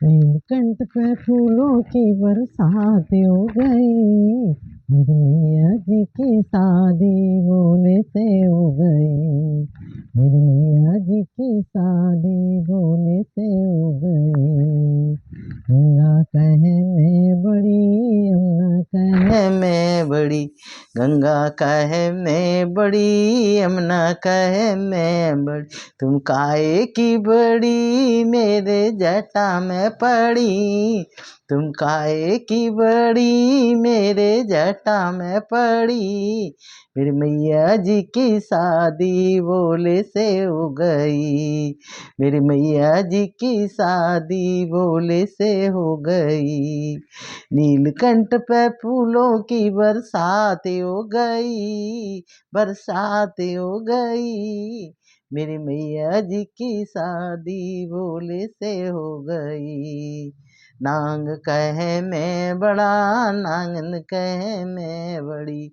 नीलकंठ पे फूलों की बरसात हो गई, मेरी मैया जी की शादी बोले से हो गई, मेरी मैया जी की शादी बोले से हो गई। गंगा कहे मैं बड़ी, यमुना कहे मैं बड़ी, गंगा कहे मैं बड़ी, यमुना कहे मैं बड़ी, तुम काहे की बड़ी मेरे जटा में पड़ी, तुम काहे की बड़ी मेरे जटा में पड़ी, मेरी मैया जी की शादी बोले से हो गई, मेरी मैया जी की शादी बोले से हो गई। नीलकंठ पे फूलों की बरसात हो गई, बरसात हो गई, मेरी मैया जी की शादी बोले से हो गई। नांग कहे मैं बड़ा, नांगन कहे मैं बड़ी,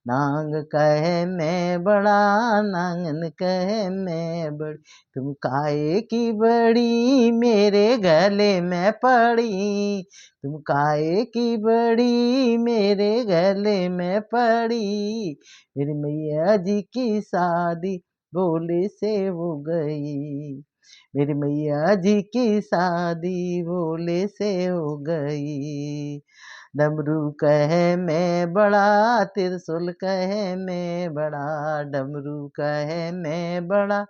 नांग कहे मैं बड़ा, नांगन कहे मैं बड़ी, तुम काहे की बड़ी मेरे गले में पड़ी, तुम काहे की बड़ी मेरे गले में पड़ी, मेरी मैया जी की शादी बोले से हो गई, मेरी मैया जी की शादी बोले से हो गई। डमरू कहे मैं बड़ा, त्रिशूल कहे मैं बड़ा, डमरू कहे मैं बड़ा,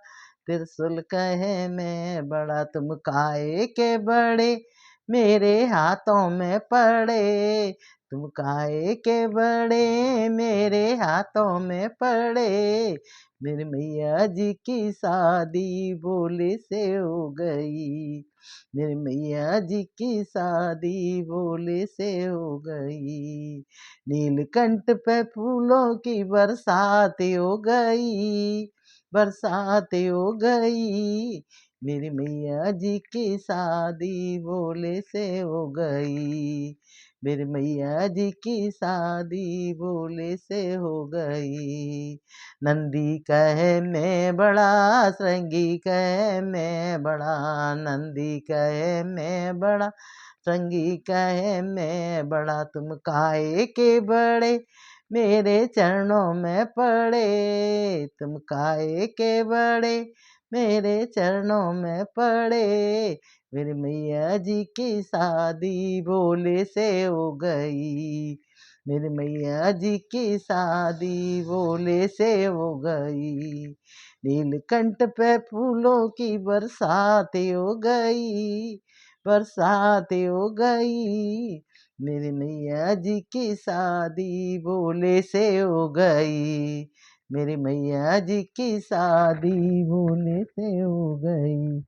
त्रिशूल कहे मैं बड़ा, तुम काहे के बड़े मेरे हाथों में पड़े, तुम काहे के बड़े मेरे हाथों में पड़े, मेरी मैया जी की शादी बोले से हो गई, मेरी मैया जी की शादी बोले से हो गई। नीलकंठ पे फूलों की बरसात हो गई, बरसात हो गई, मेरी मैया जी की शादी बोले से हो गई, मेरी मैया जी की शादी बोले से हो गई। नंदी कहे मैं बड़ा, श्रृंगी कहे मैं बड़ा, नंदी कहे मैं बड़ा, श्रृंगी कहे मैं बड़ा, तुम काहे के बड़े मेरे चरणों में पड़े, तुम काहे के बड़े मेरे चरणों में पड़े, मेरी मैया जी की शादी बोले से हो गई, मेरी मैया जी की शादी बोले से हो गई। नीलकंठ पे फूलों की बरसात हो गई, बरसात हो गई, मेरी मैया जी की शादी बोले से हो गई, मेरी मैया जी की शादी बोले से हो गई।